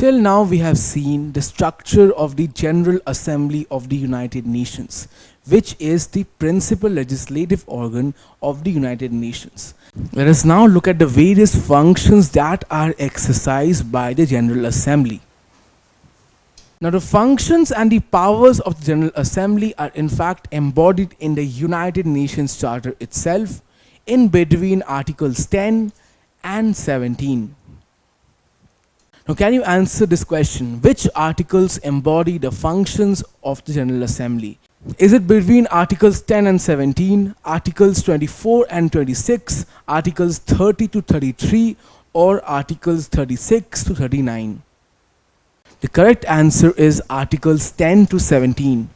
Till now we have seen the structure of the General Assembly of the United Nations, which is the principal legislative organ of the United Nations. Let us now look at the various functions that are exercised by the General Assembly. Now the functions and the powers of the General Assembly are in fact embodied in the United Nations Charter itself in between Articles 10 and 17. Now can you answer this question? Which articles embody the functions of the General Assembly? Is it between Articles 10 and 17, Articles 24 and 26, Articles 30 to 33, or Articles 36 to 39? The correct answer is Articles 10 to 17.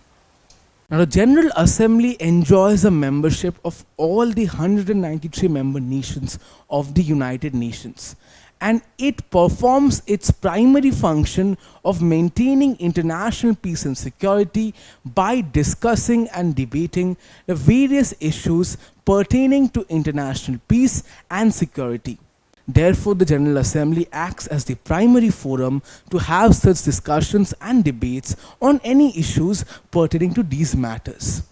Now the General Assembly enjoys the membership of all the 193 member nations of the United Nations, and it performs its primary function of maintaining international peace and security by discussing and debating the various issues pertaining to international peace and security. Therefore, the General Assembly acts as the primary forum to have such discussions and debates on any issues pertaining to these matters.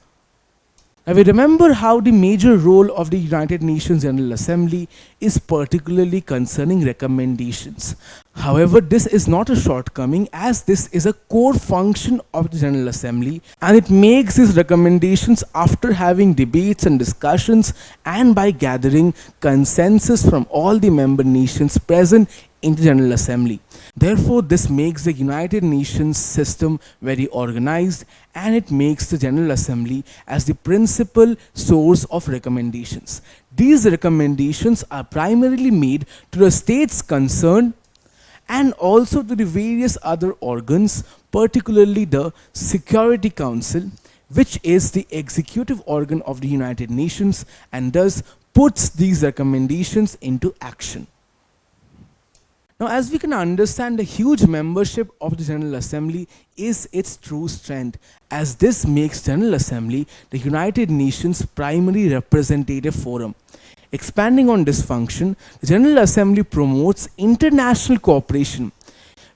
Now we remember how the major role of the United Nations General Assembly is particularly concerning recommendations. However, this is not a shortcoming, as this is a core function of the General Assembly, and it makes these recommendations after having debates and discussions and by gathering consensus from all the member nations present in the General Assembly. Therefore, this makes the United Nations system very organized, and it makes the General Assembly as the principal source of recommendations. These recommendations are primarily made to the states concerned and also to the various other organs, particularly the Security Council, which is the executive organ of the United Nations and thus puts these recommendations into action. Now, as we can understand, the huge membership of the General Assembly is its true strength, as this makes General Assembly the United Nations primary representative forum. Expanding on this function, the General Assembly promotes international cooperation,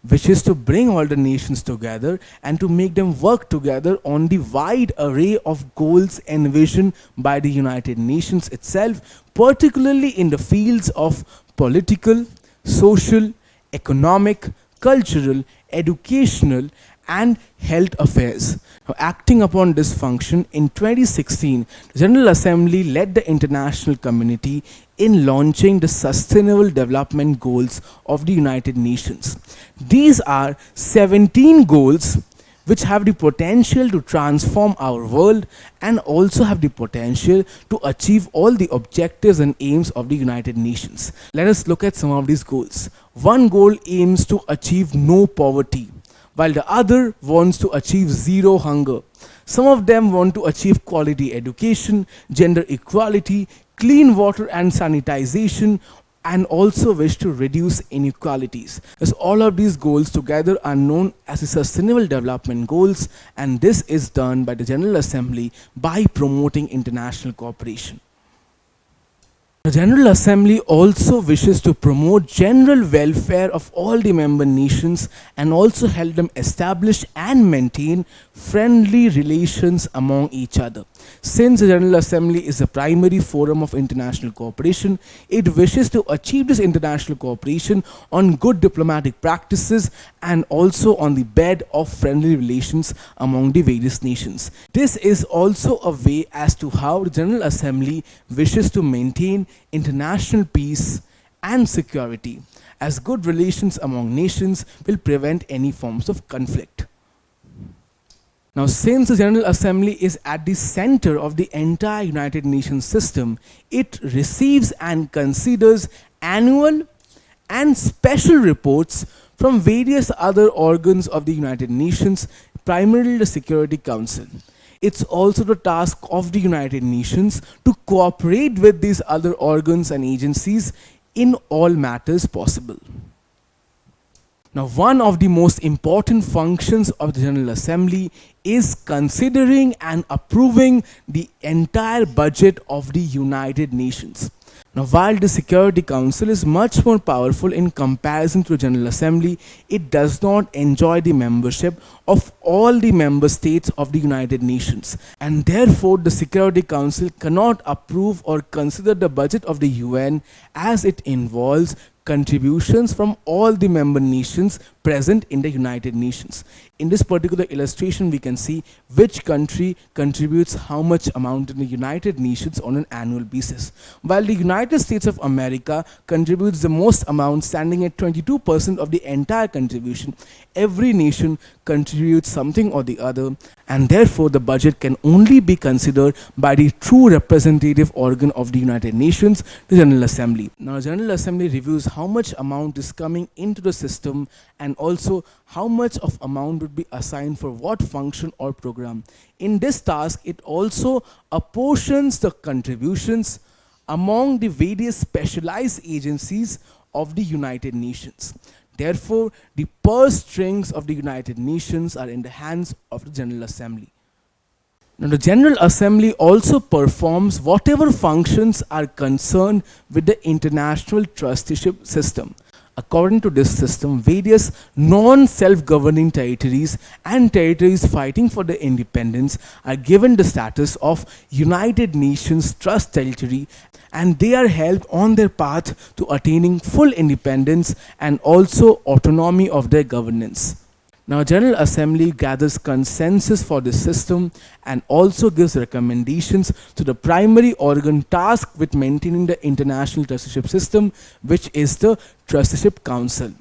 which is to bring all the nations together and to make them work together on the wide array of goals envisioned by the United Nations itself, particularly in the fields of political, social, economic, cultural, educational, and health affairs. Now, acting upon this function, in 2016, the General Assembly led the international community in launching the Sustainable Development Goals of the United Nations. These are 17 goals which have the potential to transform our world and also have the potential to achieve all the objectives and aims of the United Nations. Let us look at some of these goals. One goal aims to achieve no poverty, while the other wants to achieve zero hunger. Some of them want to achieve quality education, gender equality, clean water and sanitization, and also wish to reduce inequalities. As all of these goals together are known as the Sustainable Development Goals, and this is done by the General Assembly by promoting international cooperation. The General Assembly also wishes to promote general welfare of all the member nations and also help them establish and maintain friendly relations among each other. Since the General Assembly is the primary forum of international cooperation, it wishes to achieve this international cooperation on good diplomatic practices and also on the bed of friendly relations among the various nations. This is also a way as to how the General Assembly wishes to maintain international peace and security, as good relations among nations will prevent any forms of conflict. Now, since the General Assembly is at the center of the entire United Nations system, it receives and considers annual and special reports from various other organs of the United Nations, primarily the Security Council. It's also the task of the United Nations to cooperate with these other organs and agencies in all matters possible. Now, one of the most important functions of the General Assembly is considering and approving the entire budget of the United Nations. Now, while the Security Council is much more powerful in comparison to the General Assembly, it does not enjoy the membership of all the member states of the United Nations, and therefore the Security Council cannot approve or consider the budget of the UN, as it involves contributions from all the member nations present in the United Nations. In this particular illustration, we can see which country contributes how much amount in the United Nations on an annual basis. While the United States of America contributes the most amount, standing at 22% of the entire contribution, every nation contributes something or the other, and therefore the budget can only be considered by the true representative organ of the United Nations, the General Assembly. Now, the General Assembly reviews how much amount is coming into the system and also how much of amount would be assigned for what function or program. In this task, it also apportions the contributions among the various specialized agencies of the United Nations. Therefore, the purse strings of the United Nations are in the hands of the General Assembly. Now, the General Assembly also performs whatever functions are concerned with the international trusteeship system. According to this system, various non-self-governing territories and territories fighting for their independence are given the status of United Nations Trust Territory, and they are helped on their path to attaining full independence and also autonomy of their governance. Now, General Assembly gathers consensus for this system and also gives recommendations to the primary organ tasked with maintaining the international trusteeship system, which is the Trusteeship Council.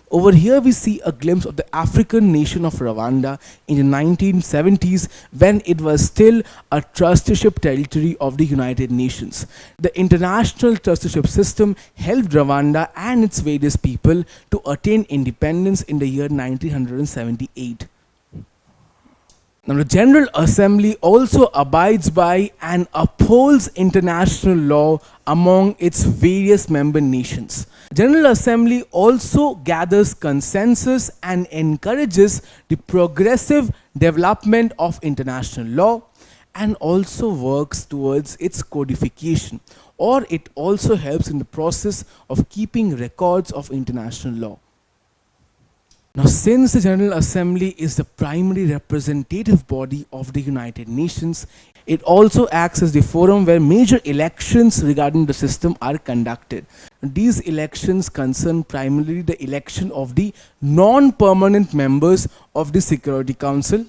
Over here we see a glimpse of the African nation of Rwanda in the 1970s, when it was still a trusteeship territory of the United Nations. The international trusteeship system helped Rwanda and its various people to attain independence in the year 1978. Now, the General Assembly also abides by and upholds international law among its various member nations. General Assembly also gathers consensus and encourages the progressive development of international law, and also works towards its codification, or it also helps in the process of keeping records of international law. Now, since the General Assembly is the primary representative body of the United Nations, it also acts as the forum where major elections regarding the system are conducted. These elections concern primarily the election of the non-permanent members of the Security Council,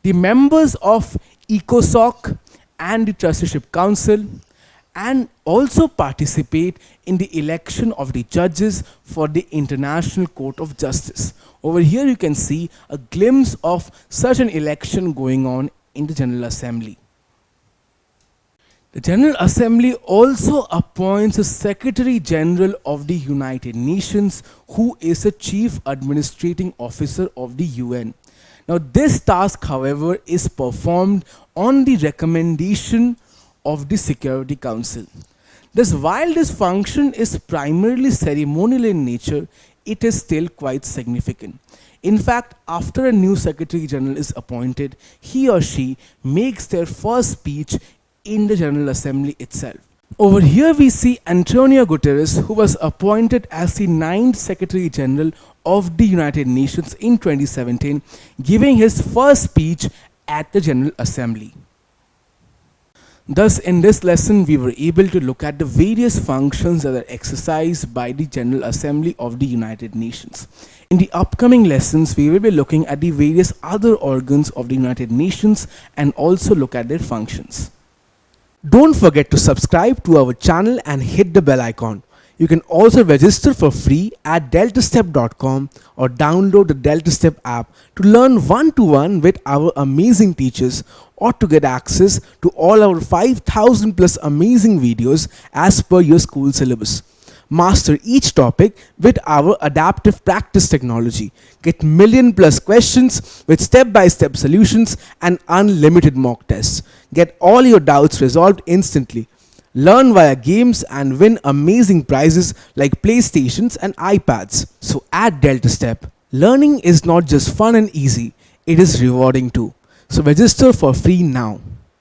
the members of ECOSOC and the Trusteeship Council, and also participate in the election of the judges for the International Court of Justice. Over here you can see a glimpse of such an election going on in the General Assembly. The General Assembly also appoints a Secretary General of the United Nations, who is the Chief Administrating Officer of the UN. Now, this task, however, is performed on the recommendation of the Security Council. Thus, while this function is primarily ceremonial in nature, it is still quite significant. In fact, after a new Secretary General is appointed, he or she makes their first speech in the General Assembly itself. Over here we see Antonio Guterres, who was appointed as the 9th Secretary General of the United Nations in 2017, giving his first speech at the General Assembly. Thus, in this lesson, we were able to look at the various functions that are exercised by the General Assembly of the United Nations. In the upcoming lessons, we will be looking at the various other organs of the United Nations and also look at their functions. Don't forget to subscribe to our channel and hit the bell icon. You can also register for free at DeltaStep.com or download the DeltaStep app to learn one-to-one with our amazing teachers, or to get access to all our 5,000 plus amazing videos as per your school syllabus. Master each topic with our adaptive practice technology. Get million plus questions with step-by-step solutions and unlimited mock tests. Get all your doubts resolved instantly. Learn via games and win amazing prizes like PlayStations and iPads. So at DeltaStep, learning is not just fun and easy, it is rewarding too. So register for free now.